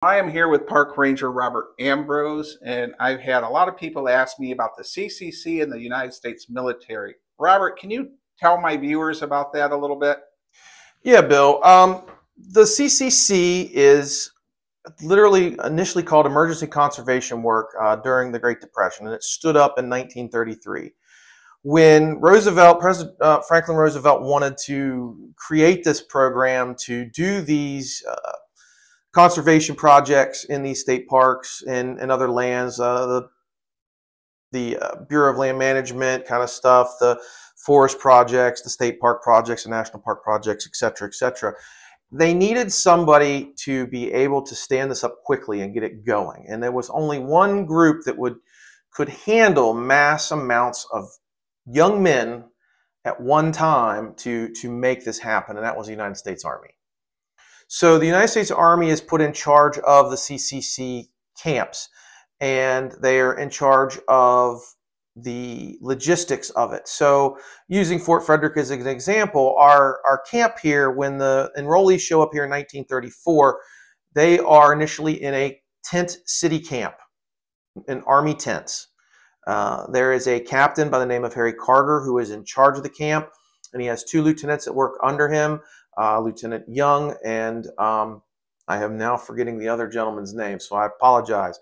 I am here with Park Ranger Robert Ambrose, and I've had a lot of people ask me about the CCC and the United States military. Robert, can you tell my viewers about that a little bit? Yeah, Bill. The CCC is literally initially called Emergency Conservation Work during the Great Depression, and it stood up in 1933 when President Franklin Roosevelt, wanted to create this program to do these conservation projects in these state parks and other lands. The Bureau of Land Management kind of stuff, the forest projects, the state park projects, the national park projects, et cetera, et cetera. They needed somebody to be able to stand this up quickly and get it going. And there was only one group that could handle mass amounts of young men at one time to make this happen, and that was the United States Army. So the United States Army is put in charge of the CCC camps, and they are in charge of the logistics of it. So using Fort Frederick as an example, our camp here, when the enrollees show up here in 1934, they are initially in a tent city camp, in Army tents. There is a captain by the name of Harry Carter who is in charge of the camp, and he has two lieutenants that work under him, Lieutenant Young, and I am now forgetting the other gentleman's name, so I apologize.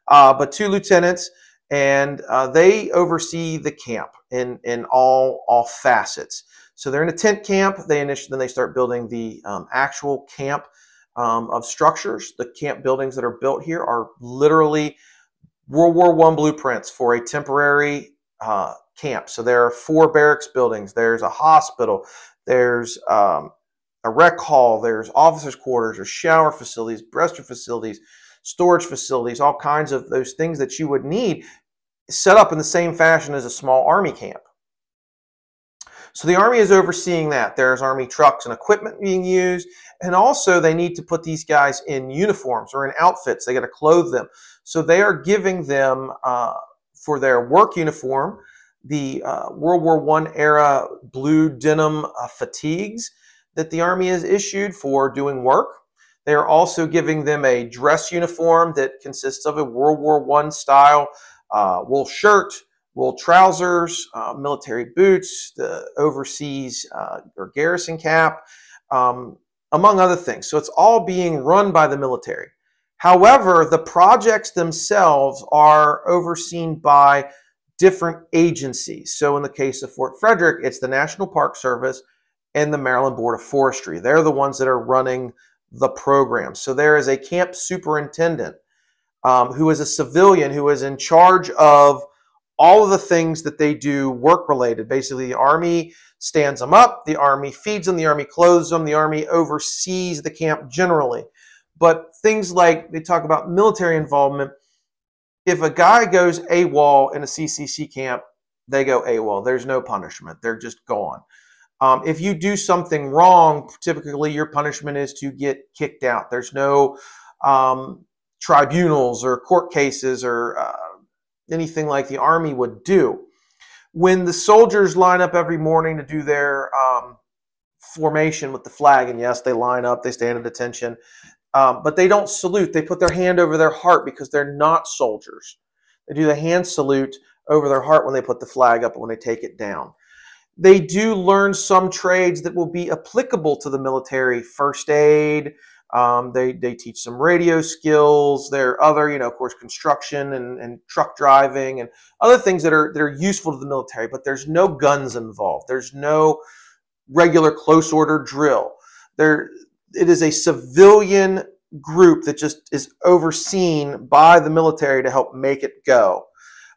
But two lieutenants, and they oversee the camp in all facets. So they're in a tent camp. Then they start building the actual camp of structures. The camp buildings that are built here are literally World War I blueprints for a temporary camp. So there are 4 barracks buildings. There's a hospital. There's a rec hall. There's officers' quarters. There's shower facilities, restroom facilities, storage facilities, all kinds of those things that you would need set up in the same fashion as a small Army camp. So the Army is overseeing that. There's Army trucks and equipment being used, and also they need to put these guys in uniforms or in outfits. They got to clothe them. So they are giving them, for their work uniform, the World War I era blue denim fatigues that the Army has issued for doing work. They are also giving them a dress uniform that consists of a World War I style wool shirt, wool trousers, military boots, the overseas or garrison cap, among other things. So it's all being run by the military. However, the projects themselves are overseen by different agencies. So in the case of Fort Frederick, it's the National Park Service and the Maryland Board of Forestry. They're the ones that are running the program. So there is a camp superintendent who is a civilian who is in charge of all of the things that they do work-related. Basically, the Army stands them up, the Army feeds them, the Army clothes them, the Army oversees the camp generally. But things like, they talk about military involvement. If a guy goes AWOL in a CCC camp, they go AWOL. There's no punishment. They're just gone. If you do something wrong, typically your punishment is to get kicked out. There's no tribunals or court cases or anything like the Army would do. When the soldiers line up every morning to do their formation with the flag, and yes, they line up, they stand at attention, but they don't salute. They put their hand over their heart because they're not soldiers. They do the hand salute over their heart when they put the flag up and when they take it down. They do learn some trades that will be applicable to the military. First aid, they teach some radio skills. There are other, of course, construction and truck driving and other things that are useful to the military, but there's no guns involved. There's no regular close order drill. It is a civilian group that just is overseen by the military to help make it go.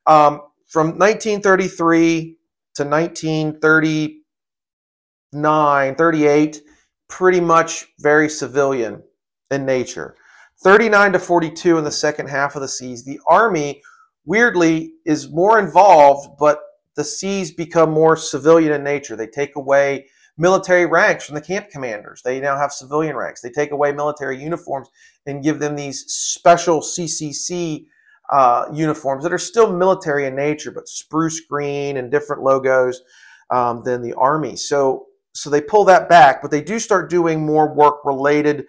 From 1933 to 1939, 38, pretty much very civilian in nature. 39 to 42 in the second half of the Seas, the Army, weirdly, is more involved, but the Seas become more civilian in nature. They take away military ranks from the camp commanders. They now have civilian ranks. They take away military uniforms and give them these special CCC uniforms that are still military in nature, but spruce green and different logos than the Army. So they pull that back, but they do start doing more work related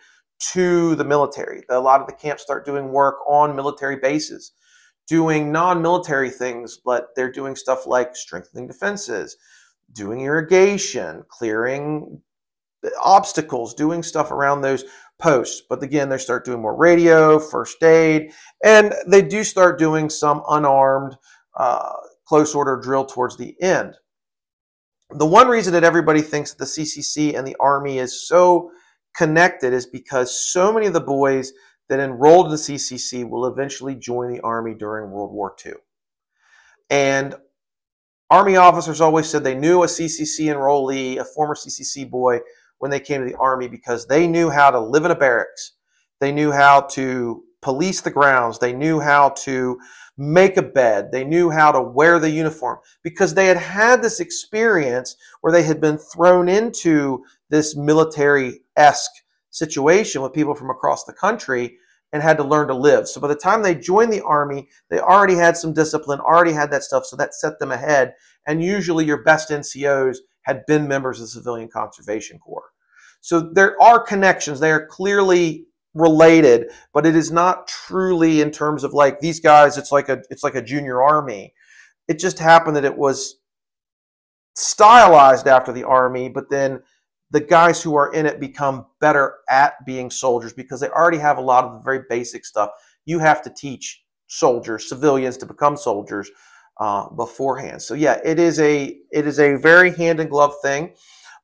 to the military. A lot of the camps start doing work on military bases, doing non-military things, but they're doing stuff like strengthening defenses, doing irrigation, clearing obstacles, doing stuff around those posts. But again, they start doing more radio, first aid, and they do start doing some unarmed close order drill towards the end. The one reason that everybody thinks that the CCC and the Army is so connected is because so many of the boys that enrolled in the CCC will eventually join the Army during World War II. And Army officers always said they knew a CCC enrollee, a former CCC boy, when they came to the Army because they knew how to live in a barracks. They knew how to police the grounds. They knew how to make a bed. They knew how to wear the uniform because they had had this experience where they had been thrown into this military-esque situation with people from across the country and had to learn to live. So by the time they joined the Army, they already had some discipline, already had that stuff, so that set them ahead. And usually your best NCOs had been members of the Civilian Conservation Corps. So there are connections. They are clearly related, but it is not truly in terms of like these guys, it's like a junior Army. It just happened that it was stylized after the Army, but then the guys who are in it become better at being soldiers because they already have a lot of the very basic stuff. You have to teach soldiers, civilians, to become soldiers beforehand. So yeah, it is a very hand in glove thing.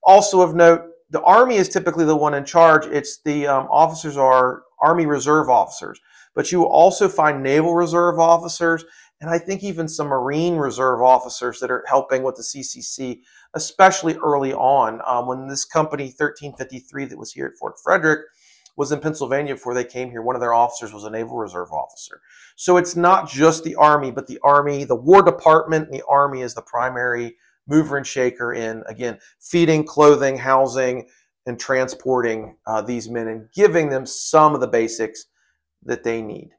Also of note, the Army is typically the one in charge. It's the officers are Army Reserve officers, but you will also find Naval Reserve officers, and I think even some Marine Reserve officers that are helping with the CCC, especially early on. When this company, 1353, that was here at Fort Frederick, was in Pennsylvania before they came here, one of their officers was a Naval Reserve officer. So it's not just the Army, but the Army, the War Department, and the Army is the primary mover and shaker in, again, feeding, clothing, housing, and transporting these men and giving them some of the basics that they need.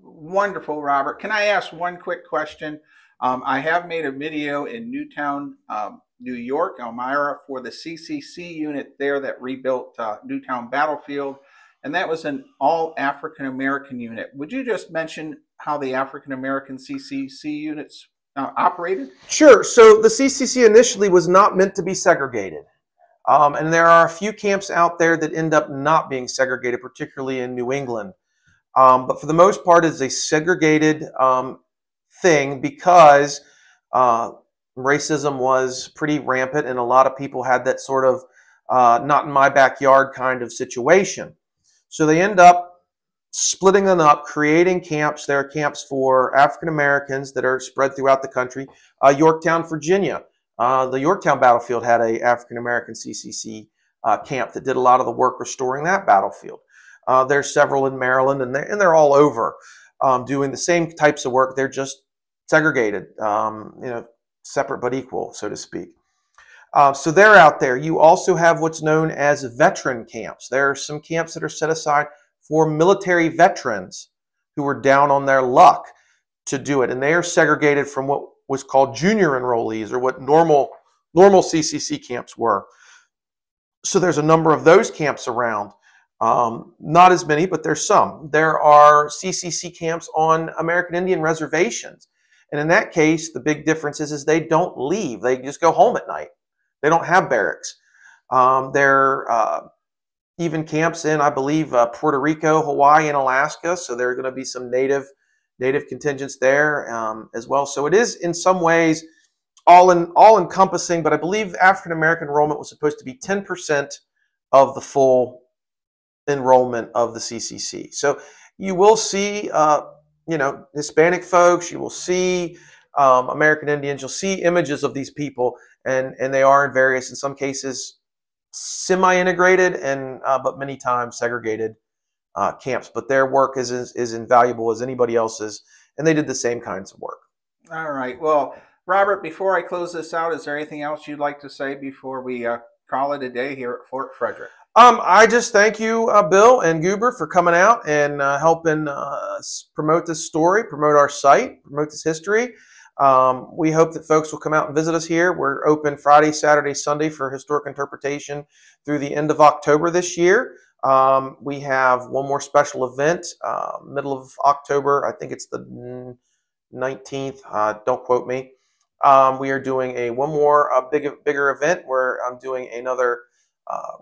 Wonderful, Robert. Can I ask one quick question? I have made a video in Newtown, New York, Elmira, for the CCC unit there that rebuilt Newtown Battlefield, and that was an all African-American unit. Would you just mention how the African-American CCC units operated? Sure. So the CCC initially was not meant to be segregated. And there are a few camps out there that end up not being segregated, particularly in New England. But for the most part, it's a segregated thing because racism was pretty rampant and a lot of people had that sort of not in my backyard kind of situation. So they end up splitting them up, creating camps. There are camps for African Americans that are spread throughout the country. Yorktown, Virginia. The Yorktown battlefield had a African American CCC camp that did a lot of the work restoring that battlefield. There's several in Maryland, and they're all over doing the same types of work. They're just segregated, separate but equal, so to speak. So they're out there. You also have what's known as veteran camps. There are some camps that are set aside for military veterans who were down on their luck to do it. And they are segregated from what was called junior enrollees, or what normal CCC camps were. So there's a number of those camps around. Not as many, but there's some. There are CCC camps on American Indian reservations. And in that case, the big difference is they don't leave. They just go home at night. They don't have barracks. There are even camps in, I believe, Puerto Rico, Hawaii, and Alaska. So there are going to be some native contingents there as well. So it is in some ways all encompassing, but I believe African American enrollment was supposed to be 10% of the full enrollment of the CCC. So you will see, Hispanic folks, you will see American Indians, you'll see images of these people, and they are in some cases, semi-integrated and but many times segregated camps. But their work is invaluable as anybody else's, and they did the same kinds of work. All right. Well, Robert, before I close this out, is there anything else you'd like to say before we call it a day here at Fort Frederick? I just thank you, Bill and Goober, for coming out and helping promote this story, promote our site, promote this history. We hope that folks will come out and visit us here. We're open Friday, Saturday, Sunday for historic interpretation through the end of October this year. We have one more special event, middle of October. I think it's the 19th. Don't quote me. We are doing one more bigger event where I'm doing another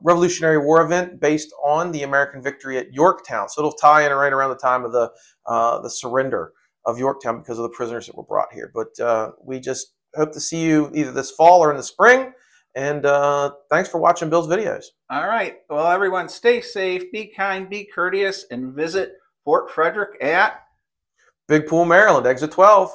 Revolutionary War event based on the American victory at Yorktown. So it'll tie in right around the time of the surrender of Yorktown because of the prisoners that were brought here. But we just hope to see you either this fall or in the spring. And thanks for watching Bill's videos. All right. Well, everyone, stay safe, be kind, be courteous, and visit Fort Frederick at Big Pool, Maryland, exit 12.